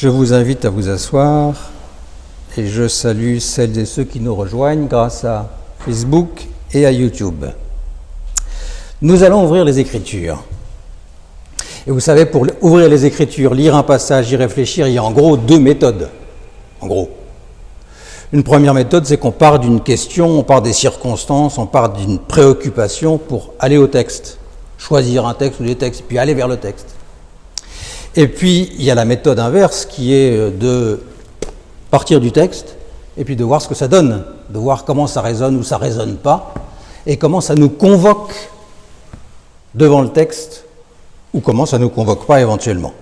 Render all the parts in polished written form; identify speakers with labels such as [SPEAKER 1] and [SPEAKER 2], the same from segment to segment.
[SPEAKER 1] Je vous invite à vous asseoir et je salue celles et ceux qui nous rejoignent grâce à Facebook et à YouTube. Nous allons ouvrir les Écritures. Et vous savez, pour ouvrir les Écritures, lire un passage, y réfléchir, il y a en gros deux méthodes. En gros. Une première méthode, c'est qu'on part d'une question, on part des circonstances, on part d'une préoccupation pour aller au texte. Choisir un texte ou des textes, puis aller vers le texte. Et puis, il y a la méthode inverse qui est de partir du texte et puis de voir ce que ça donne, de voir comment ça résonne ou ça ne résonne pas, et comment ça nous convoque devant le texte ou comment ça ne nous convoque pas éventuellement.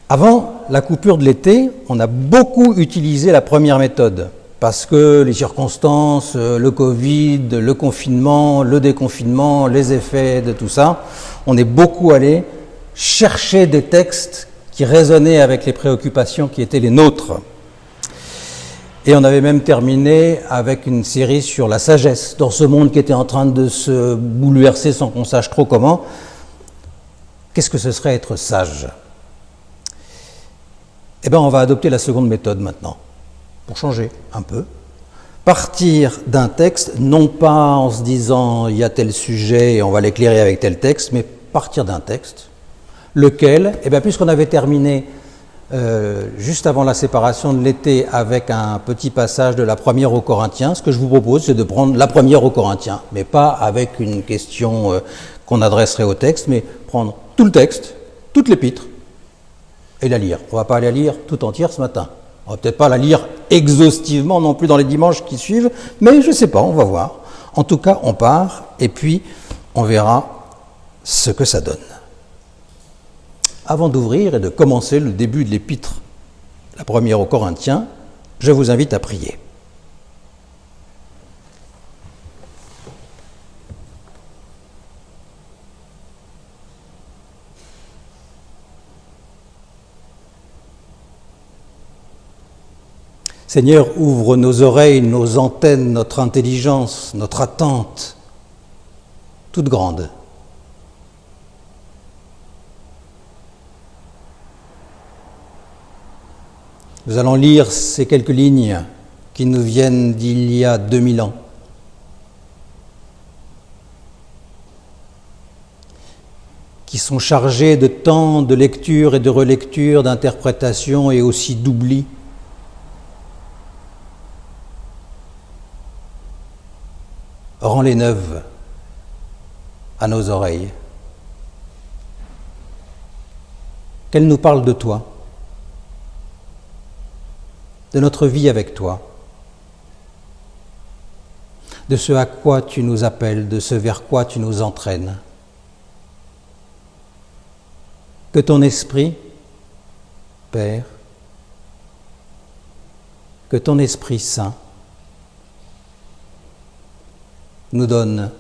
[SPEAKER 1] Avant la coupure de l'été, on a beaucoup utilisé la première méthode parce que les circonstances, le Covid, le confinement, le déconfinement, les effets de tout ça, on est beaucoup allé chercher des textes qui résonnaient avec les préoccupations qui étaient les nôtres. Et on avait même terminé avec une série sur la sagesse, dans ce monde qui était en train de se bouleverser sans qu'on sache trop comment. Qu'est-ce que ce serait être sage ? Eh bien, on va adopter la seconde méthode maintenant, pour changer un peu. Partir d'un texte, non pas en se disant « il y a tel sujet et on va l'éclairer avec tel texte », mais partir d'un texte. Lequel, eh bien, puisqu'on avait terminé juste avant la séparation de l'été avec un petit passage de la première aux Corinthiens, ce que je vous propose, c'est de prendre la première aux Corinthiens, mais pas avec une question qu'on adresserait au texte, mais prendre tout le texte, toute l'épître, et la lire. On ne va pas la lire tout entière ce matin. On ne va peut-être pas la lire exhaustivement non plus dans les dimanches qui suivent, mais je ne sais pas, on va voir. En tout cas, on part, et puis on verra ce que ça donne. Avant d'ouvrir et de commencer le début de l'épître, la première aux Corinthiens, je vous invite à prier. Seigneur, ouvre nos oreilles, nos antennes, notre intelligence, notre attente, toute grande. Nous allons lire ces quelques lignes qui nous viennent d'il y a 2000 ans. Qui sont chargées de temps, de lecture et de relecture, d'interprétation et aussi d'oubli. Rends-les neuves à nos oreilles. Qu'elles nous parlent de toi, de notre vie avec toi, de ce à quoi tu nous appelles, de ce vers quoi tu nous entraînes. Que ton esprit, Père, que ton Esprit Saint nous donne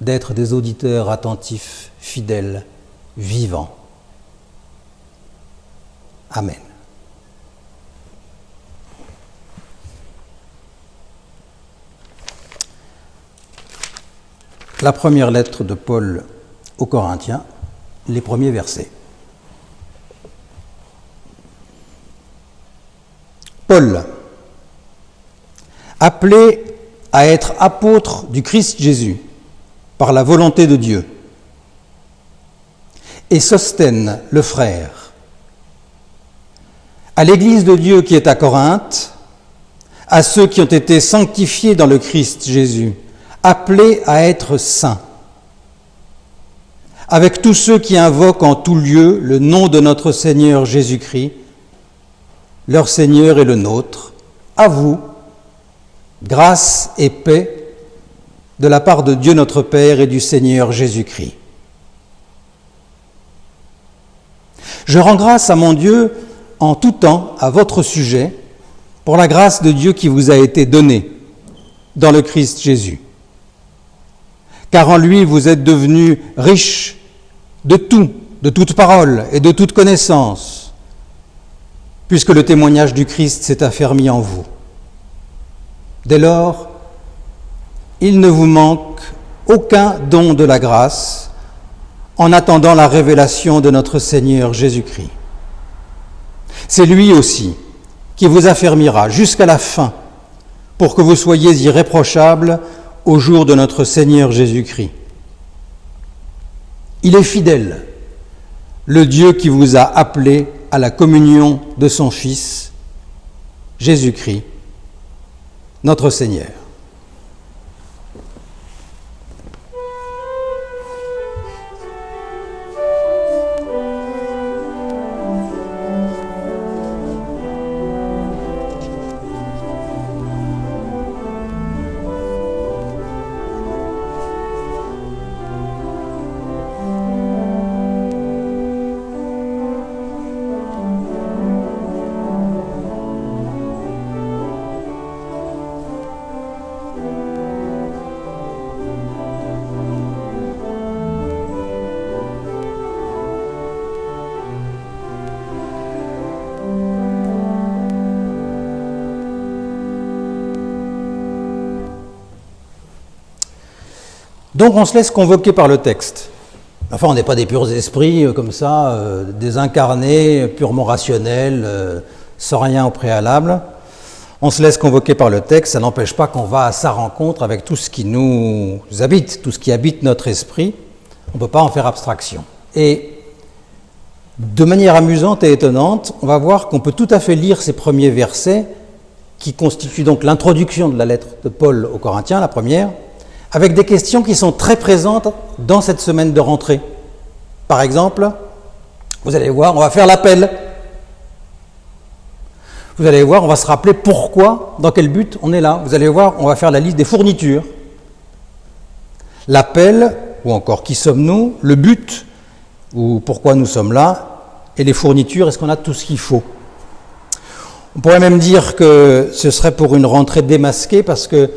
[SPEAKER 1] d'être des auditeurs attentifs, fidèles, vivants. Amen. La première lettre de Paul aux Corinthiens, les premiers versets. Paul, appelé à être apôtre du Christ Jésus par la volonté de Dieu, et Sosthène, le frère, à l'Église de Dieu qui est à Corinthe, à ceux qui ont été sanctifiés dans le Christ Jésus, appelés à être saints, avec tous ceux qui invoquent en tout lieu le nom de notre Seigneur Jésus-Christ, leur Seigneur et le nôtre, à vous, grâce et paix de la part de Dieu notre Père et du Seigneur Jésus-Christ. Je rends grâce à mon Dieu en tout temps à votre sujet pour la grâce de Dieu qui vous a été donnée dans le Christ Jésus. Car en lui vous êtes devenus riches de tout, de toute parole et de toute connaissance, puisque le témoignage du Christ s'est affermi en vous. Dès lors, il ne vous manque aucun don de la grâce en attendant la révélation de notre Seigneur Jésus-Christ. C'est lui aussi qui vous affermira jusqu'à la fin pour que vous soyez irréprochables au jour de notre Seigneur Jésus-Christ. Il est fidèle, le Dieu qui vous a appelé à la communion de son Fils, Jésus-Christ, notre Seigneur. Donc on se laisse convoquer par le texte. Enfin, on n'est pas des purs esprits comme ça, désincarnés, purement rationnels, sans rien au préalable. On se laisse convoquer par le texte, ça n'empêche pas qu'on va à sa rencontre avec tout ce qui nous habite, tout ce qui habite notre esprit. On ne peut pas en faire abstraction. Et de manière amusante et étonnante, on va voir qu'on peut tout à fait lire ces premiers versets, qui constituent donc l'introduction de la lettre de Paul aux Corinthiens, la première, avec des questions qui sont très présentes dans cette semaine de rentrée. Par exemple, vous allez voir, on va faire l'appel. Vous allez voir, on va se rappeler pourquoi, dans quel but on est là. Vous allez voir, on va faire la liste des fournitures. L'appel, ou encore qui sommes-nous, le but, ou pourquoi nous sommes là, et les fournitures, est-ce qu'on a tout ce qu'il faut ? On pourrait même dire que ce serait pour une rentrée démasquée, parce que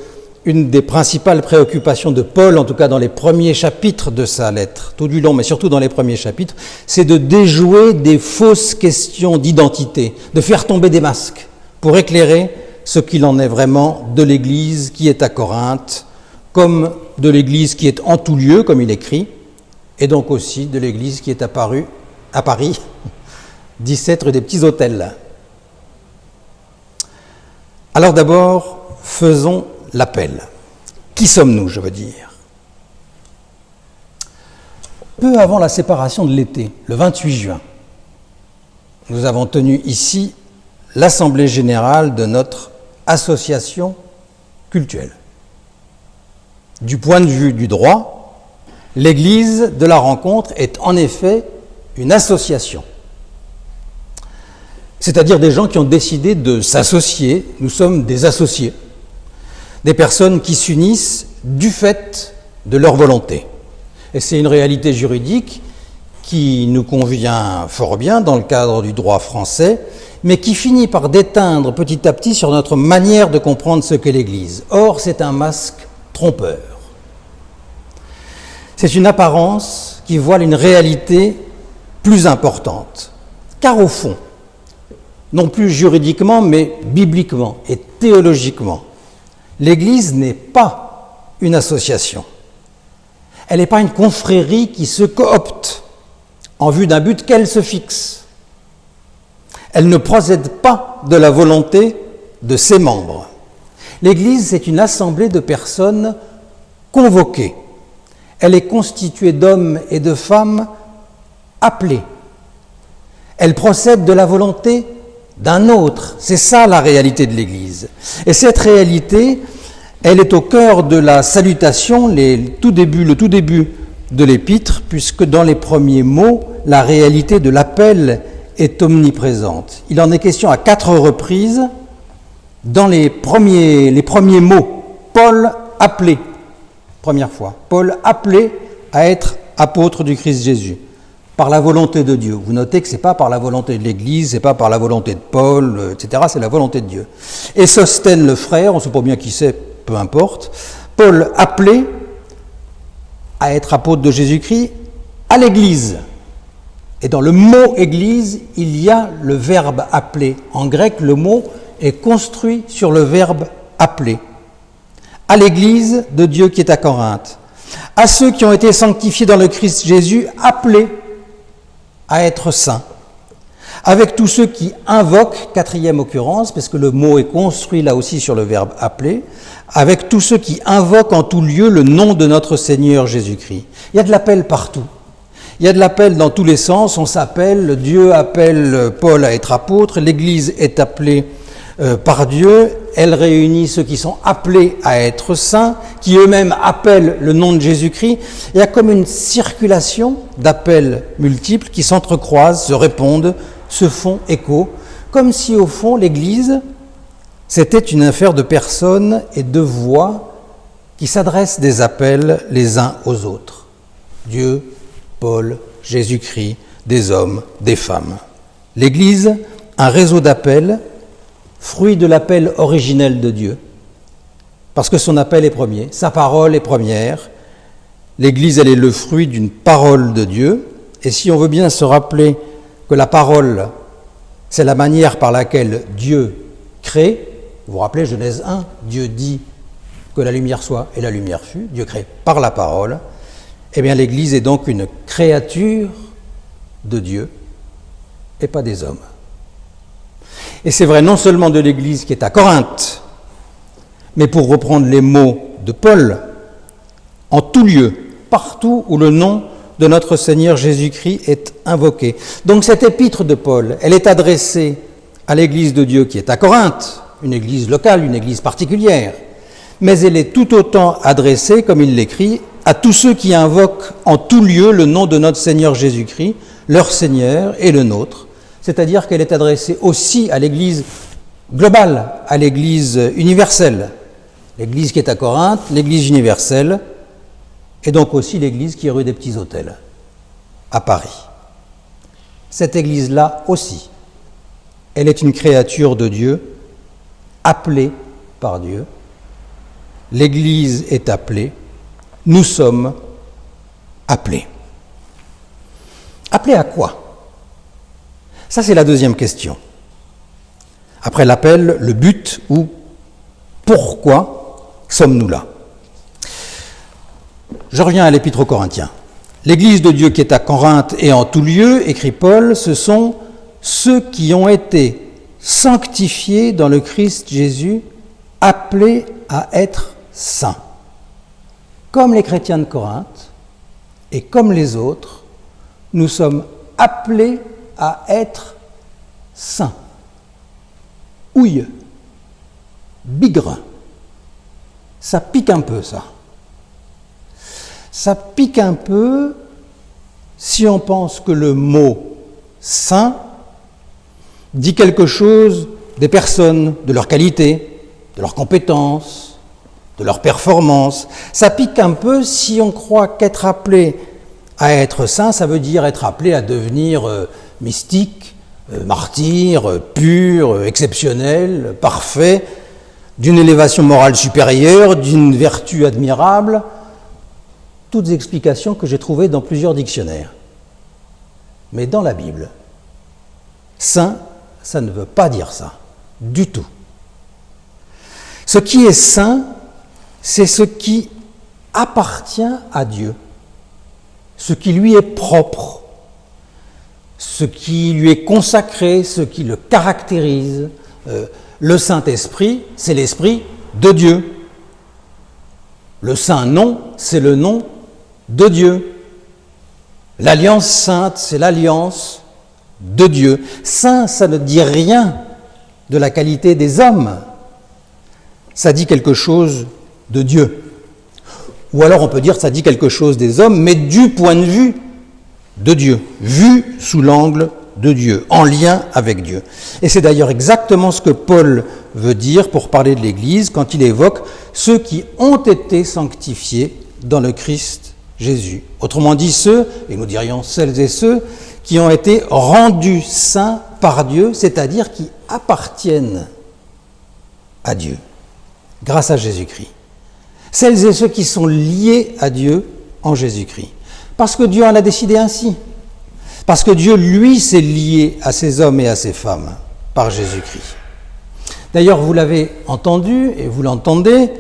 [SPEAKER 1] une des principales préoccupations de Paul, en tout cas dans les premiers chapitres de sa lettre, tout du long, mais surtout dans les premiers chapitres, c'est de déjouer des fausses questions d'identité, de faire tomber des masques pour éclairer ce qu'il en est vraiment de l'Église qui est à Corinthe, comme de l'Église qui est en tout lieu, comme il écrit, et donc aussi de l'Église qui est à Paris, 17 rue des Petits Hôtels. Alors d'abord, faisons l'appel. Qui sommes-nous, je veux dire ? Peu avant la séparation de l'été, le 28 juin, nous avons tenu ici l'Assemblée générale de notre association cultuelle. Du point de vue du droit, l'Église de la rencontre est en effet une association. C'est-à-dire des gens qui ont décidé de s'associer, nous sommes des associés. Des personnes qui s'unissent du fait de leur volonté. Et c'est une réalité juridique qui nous convient fort bien dans le cadre du droit français, mais qui finit par déteindre petit à petit sur notre manière de comprendre ce qu'est l'Église. Or, c'est un masque trompeur. C'est une apparence qui voile une réalité plus importante. Car au fond, non plus juridiquement, mais bibliquement et théologiquement, l'Église n'est pas une association. Elle n'est pas une confrérie qui se coopte en vue d'un but qu'elle se fixe. Elle ne procède pas de la volonté de ses membres. L'Église, c'est une assemblée de personnes convoquées. Elle est constituée d'hommes et de femmes appelés. Elle procède de la volonté d'un autre. C'est ça la réalité de l'Église. Et cette réalité, elle est au cœur de la salutation, le tout début de l'épître, puisque dans les premiers mots, la réalité de l'appel est omniprésente. Il en est question à 4 reprises dans les premiers mots. Paul appelé, première fois. Paul appelé à être apôtre du Christ Jésus. Par la volonté de Dieu. Vous notez que ce n'est pas par la volonté de l'Église, ce n'est pas par la volonté de Paul, etc., c'est la volonté de Dieu. Et Sosthène le frère, on ne sait pas bien qui c'est, peu importe, Paul appelé à être apôtre de Jésus-Christ à l'Église. Et dans le mot « Église », il y a le verbe « appeler ». En grec, le mot est construit sur le verbe « appeler ». À l'Église de Dieu qui est à Corinthe. À ceux qui ont été sanctifiés dans le Christ Jésus, appelés à être saints, avec tous ceux qui invoquent, quatrième occurrence, parce que le mot est construit là aussi sur le verbe appeler, avec tous ceux qui invoquent en tout lieu le nom de notre Seigneur Jésus-Christ. Il y a de l'appel partout. Il y a de l'appel dans tous les sens. On s'appelle, Dieu appelle Paul à être apôtre, l'Église est appelée par Dieu, elle réunit ceux qui sont appelés à être saints, qui eux-mêmes appellent le nom de Jésus-Christ. Il y a comme une circulation d'appels multiples qui s'entrecroisent, se répondent, se font écho, comme si au fond l'Église, c'était une affaire de personnes et de voix qui s'adressent des appels les uns aux autres. Dieu, Paul, Jésus-Christ, des hommes, des femmes. L'Église, un réseau d'appels, fruit de l'appel originel de Dieu, parce que son appel est premier, sa parole est première. L'Église, elle est le fruit d'une parole de Dieu, et si on veut bien se rappeler que la parole, c'est la manière par laquelle Dieu crée, vous vous rappelez Genèse 1, Dieu dit que la lumière soit, et la lumière fut, Dieu crée par la parole, eh bien l'Église est donc une créature de Dieu, et pas des hommes. Et c'est vrai non seulement de l'Église qui est à Corinthe, mais pour reprendre les mots de Paul, en tout lieu, partout où le nom de notre Seigneur Jésus-Christ est invoqué. Donc cette épître de Paul, elle est adressée à l'Église de Dieu qui est à Corinthe, une église locale, une église particulière, mais elle est tout autant adressée, comme il l'écrit, à tous ceux qui invoquent en tout lieu le nom de notre Seigneur Jésus-Christ, leur Seigneur et le nôtre. C'est-à-dire qu'elle est adressée aussi à l'Église globale, à l'Église universelle. L'Église qui est à Corinthe, l'Église universelle, et donc aussi l'Église qui est rue des Petits Hôtels, à Paris. Cette Église-là aussi, elle est une créature de Dieu, appelée par Dieu. L'Église est appelée, nous sommes appelés. Appelés à quoi ? Ça, c'est la deuxième question. Après l'appel, le but ou pourquoi sommes-nous là ? Je reviens à l'Épître aux Corinthiens. L'Église de Dieu qui est à Corinthe et en tout lieu, écrit Paul, ce sont ceux qui ont été sanctifiés dans le Christ Jésus, appelés à être saints. Comme les chrétiens de Corinthe et comme les autres, nous sommes appelés à être saints. Ouille, bigre, ça pique un peu ça. Ça pique un peu si on pense que le mot saint dit quelque chose des personnes, de leur qualité, de leurs compétences, de leurs performances. Ça pique un peu si on croit qu'être appelé à être saint, ça veut dire être appelé à devenir mystique, martyr, pur, exceptionnel, parfait, d'une élévation morale supérieure, d'une vertu admirable. Toutes explications que j'ai trouvées dans plusieurs dictionnaires. Mais dans la Bible, saint, ça ne veut pas dire ça, du tout. Ce qui est saint, c'est ce qui appartient à Dieu, ce qui lui est propre, ce qui lui est consacré, ce qui le caractérise. Le Saint-Esprit, c'est l'Esprit de Dieu. Le Saint-Nom, c'est le nom de Dieu. L'Alliance sainte, c'est l'alliance de Dieu. Saint, ça ne dit rien de la qualité des hommes. Ça dit quelque chose de Dieu. Ou alors on peut dire que ça dit quelque chose des hommes, mais du point de vue de Dieu, vu sous l'angle de Dieu, en lien avec Dieu. Et c'est d'ailleurs exactement ce que Paul veut dire pour parler de l'Église quand il évoque ceux qui ont été sanctifiés dans le Christ Jésus. Autrement dit, ceux, et nous dirions celles et ceux, qui ont été rendus saints par Dieu, c'est-à-dire qui appartiennent à Dieu, grâce à Jésus-Christ. Celles et ceux qui sont liés à Dieu en Jésus-Christ. Parce que Dieu en a décidé ainsi. Parce que Dieu, lui, s'est lié à ces hommes et à ces femmes par Jésus-Christ. D'ailleurs, vous l'avez entendu et vous l'entendez,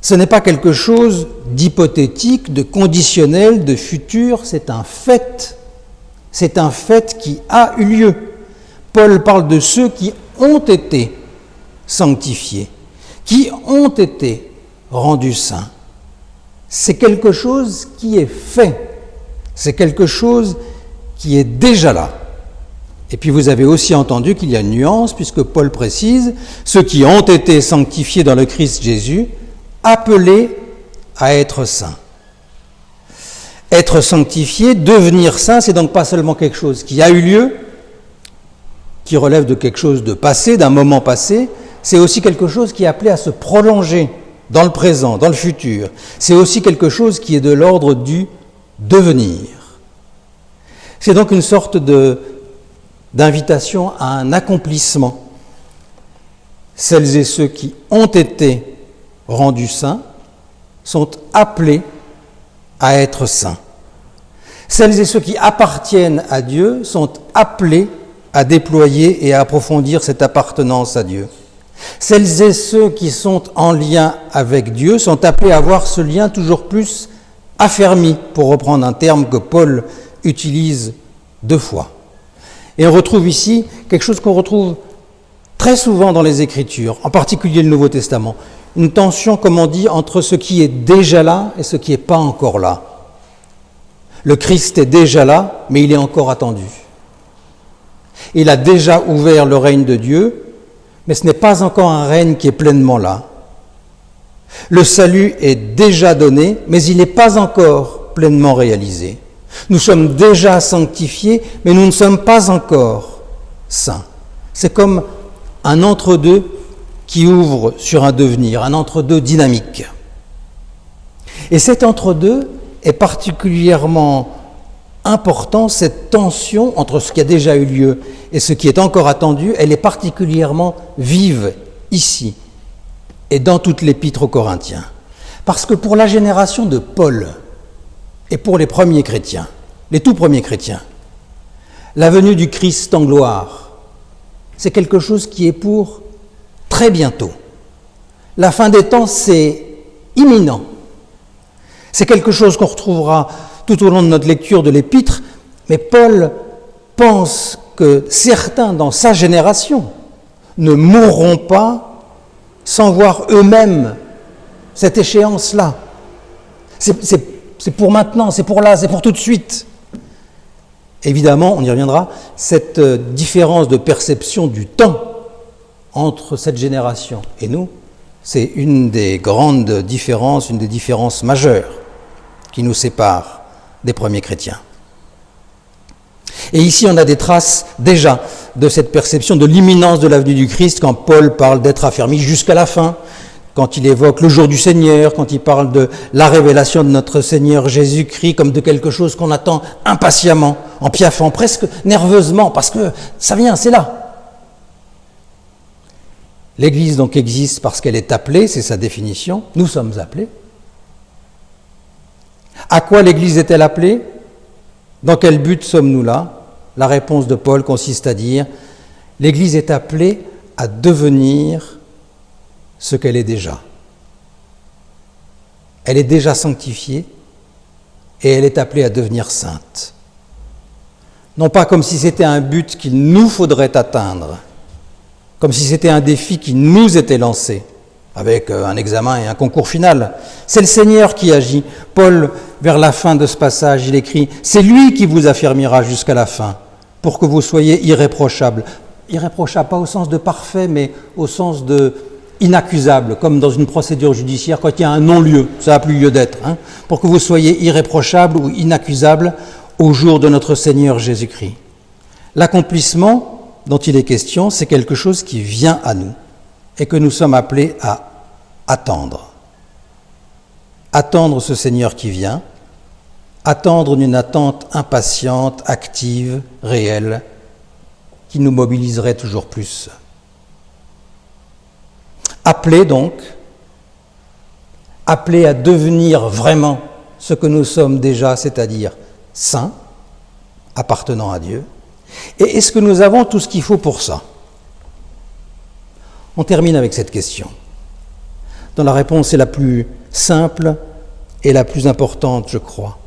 [SPEAKER 1] ce n'est pas quelque chose d'hypothétique, de conditionnel, de futur, c'est un fait. c'est un fait qui a eu lieu. Paul parle de ceux qui ont été sanctifiés, qui ont été rendus saints. C'est quelque chose qui est fait, c'est quelque chose qui est déjà là. Et puis vous avez aussi entendu qu'il y a une nuance, puisque Paul précise, ceux qui ont été sanctifiés dans le Christ Jésus, appelés à être saints. Être sanctifié, devenir saint, c'est donc pas seulement quelque chose qui a eu lieu, qui relève de quelque chose de passé, d'un moment passé, c'est aussi quelque chose qui est appelé à se prolonger dans le présent, dans le futur. C'est aussi quelque chose qui est de l'ordre du devenir. C'est donc une sorte d'invitation à un accomplissement. Celles et ceux qui ont été rendus saints sont appelés à être saints. Celles et ceux qui appartiennent à Dieu sont appelés à déployer et à approfondir cette appartenance à Dieu. Celles et ceux qui sont en lien avec Dieu sont appelés à voir ce lien toujours plus affermi, pour reprendre un terme que Paul utilise 2 fois. Et on retrouve ici quelque chose qu'on retrouve très souvent dans les Écritures, en particulier le Nouveau Testament, une tension, comme on dit, entre ce qui est déjà là et ce qui n'est pas encore là. Le Christ est déjà là, mais il est encore attendu. Il a déjà ouvert le règne de Dieu, mais ce n'est pas encore un règne qui est pleinement là. Le salut est déjà donné, mais il n'est pas encore pleinement réalisé. Nous sommes déjà sanctifiés, mais nous ne sommes pas encore saints. C'est comme un entre-deux qui ouvre sur un devenir, un entre-deux dynamique. Et cet entre-deux est particulièrement important, cette tension entre ce qui a déjà eu lieu et ce qui est encore attendu, elle est particulièrement vive ici et dans toute l'épître aux Corinthiens. Parce que pour la génération de Paul et pour les premiers chrétiens, les tout premiers chrétiens, la venue du Christ en gloire, c'est quelque chose qui est pour très bientôt. La fin des temps, c'est imminent. C'est quelque chose qu'on retrouvera tout au long de notre lecture de l'Épître, mais Paul pense que certains dans sa génération ne mourront pas sans voir eux-mêmes cette échéance-là. C'est pour maintenant, c'est pour là, c'est pour tout de suite. Évidemment, on y reviendra, cette différence de perception du temps entre cette génération et nous, c'est une des grandes différences, une des différences majeures qui nous séparent des premiers chrétiens. Et ici, on a des traces déjà de cette perception de l'imminence de la venue du Christ quand Paul parle d'être affermi jusqu'à la fin, quand il évoque le jour du Seigneur, quand il parle de la révélation de notre Seigneur Jésus-Christ comme de quelque chose qu'on attend impatiemment, en piaffant, presque nerveusement, parce que ça vient, c'est là. L'Église donc existe parce qu'elle est appelée, c'est sa définition, nous sommes appelés. À quoi l'Église est-elle appelée ? Dans quel but sommes-nous là ? La réponse de Paul consiste à dire « L'Église est appelée à devenir ce qu'elle est déjà. Elle est déjà sanctifiée et elle est appelée à devenir sainte. Non pas comme si c'était un but qu'il nous faudrait atteindre, comme si c'était un défi qui nous était lancé, avec un examen et un concours final. C'est le Seigneur qui agit. Paul, vers la fin de ce passage, il écrit « C'est lui qui vous affermira jusqu'à la fin, pour que vous soyez irréprochables. » Irréprochable, pas au sens de parfait, mais au sens de inaccusable, comme dans une procédure judiciaire, quand il y a un non-lieu, ça n'a plus lieu d'être, pour que vous soyez irréprochables ou inaccusables au jour de notre Seigneur Jésus-Christ. L'accomplissement dont il est question, c'est quelque chose qui vient à nous et que nous sommes appelés à attendre. Attendre ce Seigneur qui vient, attendre d'une attente impatiente, active, réelle, qui nous mobiliserait toujours plus. Appelés donc, appelés à devenir vraiment ce que nous sommes déjà, c'est-à-dire saints, appartenant à Dieu. Et est-ce que nous avons tout ce qu'il faut pour ça ? On termine avec cette question, dont la réponse est la plus simple et la plus importante, je crois.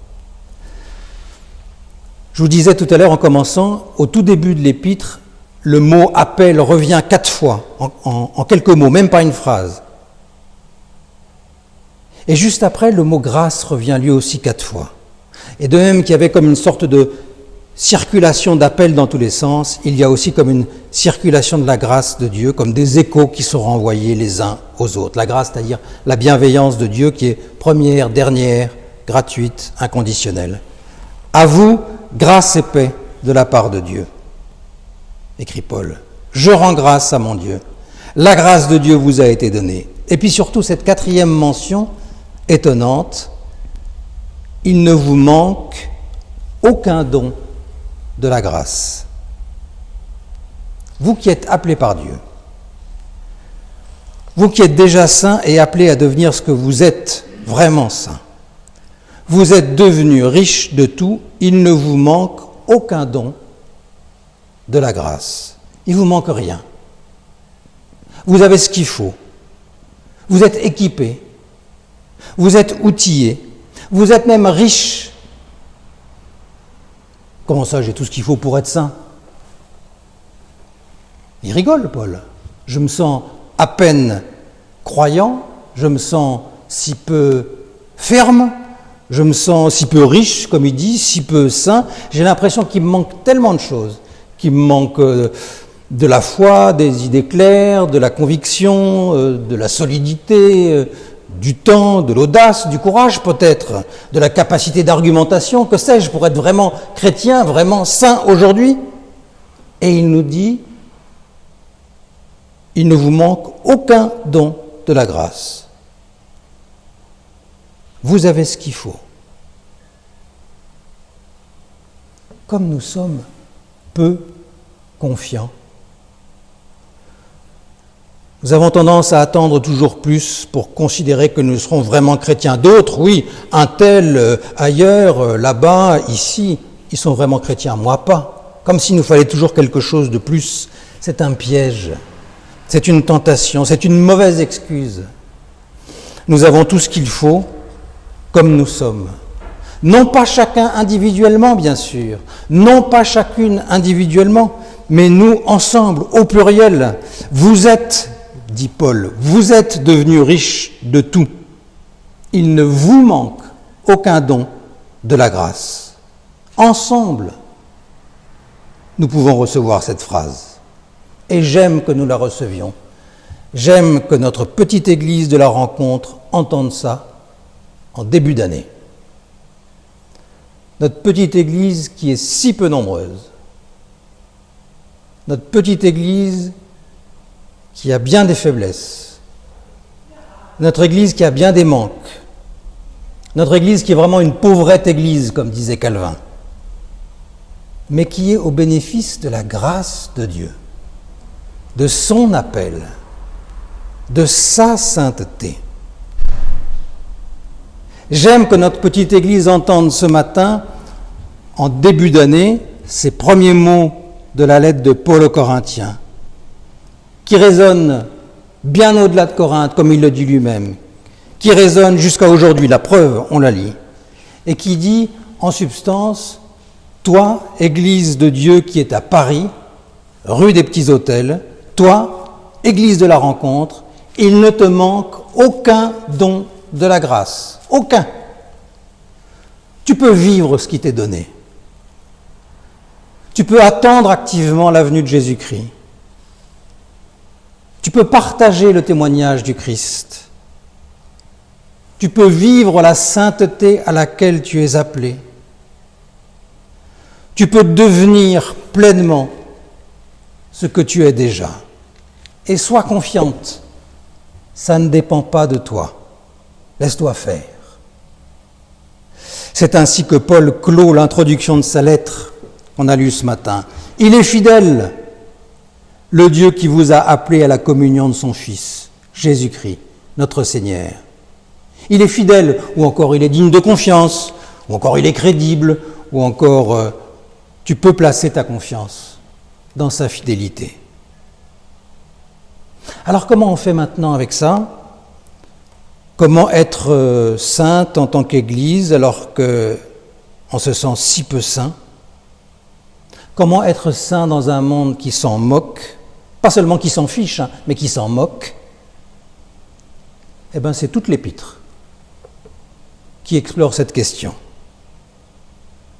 [SPEAKER 1] Je vous disais tout à l'heure en commençant, au tout début de l'épître, le mot « appel » revient 4 fois, en quelques mots, même pas une phrase. Et juste après, le mot « grâce » revient lui aussi 4 fois. Et de même qu'il y avait comme une sorte de circulation d'appels dans tous les sens, il y a aussi comme une circulation de la grâce de Dieu, comme des échos qui sont renvoyés les uns aux autres. La grâce, c'est-à-dire la bienveillance de Dieu qui est première, dernière, gratuite, inconditionnelle. À vous, grâce et paix de la part de Dieu, écrit Paul. Je rends grâce à mon Dieu. La grâce de Dieu vous a été donnée. Et puis surtout, cette 4e mention étonnante, il ne vous manque aucun don de la grâce. Vous qui êtes appelés par Dieu, vous qui êtes déjà saints et appelés à devenir ce que vous êtes vraiment saints, vous êtes devenus riches de tout, il ne vous manque aucun don de la grâce. Il ne vous manque rien. Vous avez ce qu'il faut. Vous êtes équipés. Vous êtes outillés. Vous êtes même riches. Comment ça, j'ai tout ce qu'il faut pour être saint? Il rigole, Paul. Je me sens à peine croyant, je me sens si peu ferme, je me sens si peu riche, comme il dit, si peu saint. J'ai l'impression qu'il me manque tellement de choses, qu'il me manque de la foi, des idées claires, de la conviction, de la solidité, du temps, de l'audace, du courage peut-être, de la capacité d'argumentation, que sais-je, pour être vraiment chrétien, vraiment saint aujourd'hui. Et il nous dit, il ne vous manque aucun don de la grâce. Vous avez ce qu'il faut. Comme nous sommes peu confiants, nous avons tendance à attendre toujours plus pour considérer que nous serons vraiment chrétiens. D'autres, oui, un tel ailleurs, là-bas, ici, ils sont vraiment chrétiens, moi pas. Comme s'il nous fallait toujours quelque chose de plus. C'est un piège, c'est une tentation, c'est une mauvaise excuse. Nous avons tout ce qu'il faut, comme nous sommes. Non pas chacun individuellement, bien sûr, non pas chacune individuellement, mais nous ensemble, au pluriel. Vous êtes, dit Paul, vous êtes devenus riches de tout. Il ne vous manque aucun don de la grâce. Ensemble, nous pouvons recevoir cette phrase. Et j'aime que nous la recevions. J'aime que notre petite église de la rencontre entende ça en début d'année. Notre petite église qui est si peu nombreuse. Notre petite église qui a bien des faiblesses. Notre église qui a bien des manques. Notre église qui est vraiment une pauvrette église, comme disait Calvin. Mais qui est au bénéfice de la grâce de Dieu, de son appel, de sa sainteté. J'aime que notre petite église entende ce matin, en début d'année, ces premiers mots de la lettre de Paul aux Corinthiens, qui résonnent bien au-delà de Corinthe, comme il le dit lui-même, qui résonnent jusqu'à aujourd'hui, la preuve, on la lit, et qui dit, en substance, toi, Église de Dieu qui est à Paris, rue des Petits Hôtels, toi, Église de la Rencontre, il ne te manque aucun don de la grâce. Aucun. Tu peux vivre ce qui t'est donné. Tu peux attendre activement la venue de Jésus-Christ. Tu peux partager le témoignage du Christ. Tu peux vivre la sainteté à laquelle tu es appelé. Tu peux devenir pleinement ce que tu es déjà. Et sois confiante, ça ne dépend pas de toi. Laisse-toi faire. C'est ainsi que Paul clôt l'introduction de sa lettre qu'on a lue ce matin. Il est fidèle, le Dieu qui vous a appelé à la communion de son Fils, Jésus-Christ, notre Seigneur. Il est fidèle, ou encore il est digne de confiance, ou encore il est crédible, ou encore tu peux placer ta confiance dans sa fidélité. Alors comment on fait maintenant avec ça ? Comment être sainte en tant qu'Église alors qu'on se sent si peu saint ? Comment être saint dans un monde qui s'en moque, pas seulement qui s'en fiche, mais qui s'en moque? Eh bien, c'est toute l'Épître qui explore cette question.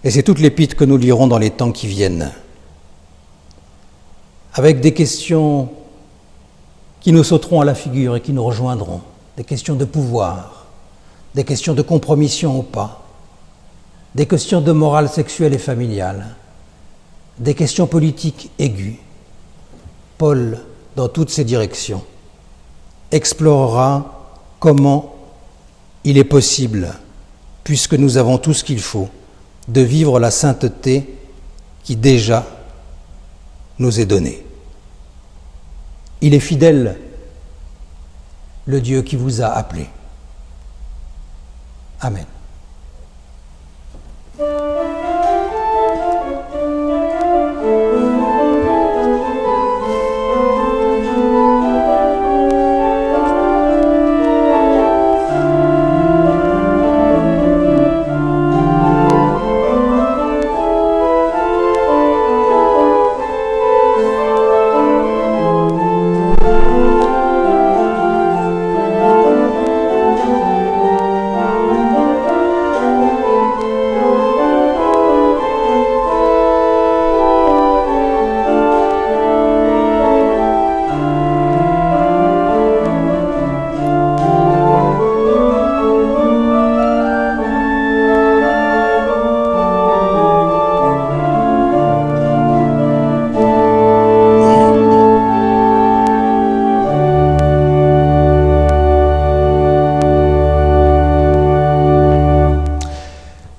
[SPEAKER 1] Et c'est toute l'Épître que nous lirons dans les temps qui viennent, avec des questions qui nous sauteront à la figure et qui nous rejoindront, des questions de pouvoir, des questions de compromission ou pas, des questions de morale sexuelle et familiale, des questions politiques aiguës. Paul, dans toutes ces directions, explorera comment il est possible, puisque nous avons tout ce qu'il faut, de vivre la sainteté qui déjà nous est donnée. Il est fidèle, le Dieu qui vous a appelé. Amen.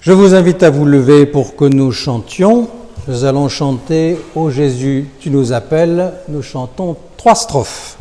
[SPEAKER 1] Je vous invite à vous lever pour que nous chantions. Nous allons chanter « Ô Jésus, tu nous appelles ». Nous chantons 3 strophes.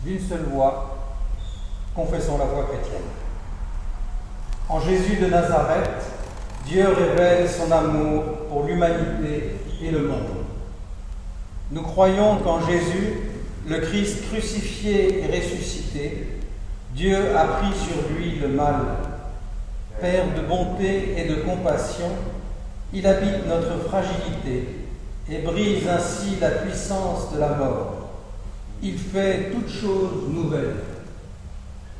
[SPEAKER 1] D'une seule voix, confessons la foi chrétienne. En Jésus de Nazareth, Dieu révèle son amour pour l'humanité et le monde. Nous croyons qu'en Jésus, le Christ crucifié et ressuscité, Dieu a pris sur lui le mal. Père de bonté et de compassion, il habite notre fragilité et brise ainsi la puissance de la mort. Il fait toutes choses nouvelles.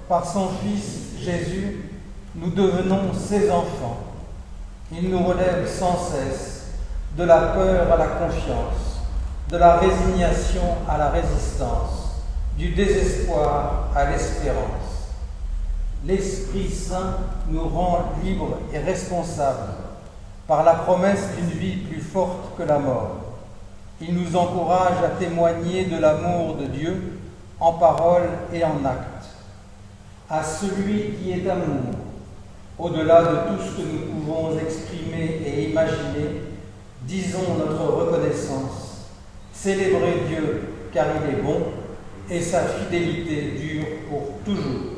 [SPEAKER 1] Par son Fils Jésus, nous devenons ses enfants. Il nous relève sans cesse de la peur à la confiance, de la résignation à la résistance, du désespoir à l'espérance. L'Esprit Saint nous rend libres et responsables par la promesse d'une vie plus forte que la mort. Il nous encourage à témoigner de l'amour de Dieu en parole et en acte. À celui qui est amour, au-delà de tout ce que nous pouvons exprimer et imaginer, disons notre reconnaissance. Célébrez Dieu car il est bon et sa fidélité dure pour toujours.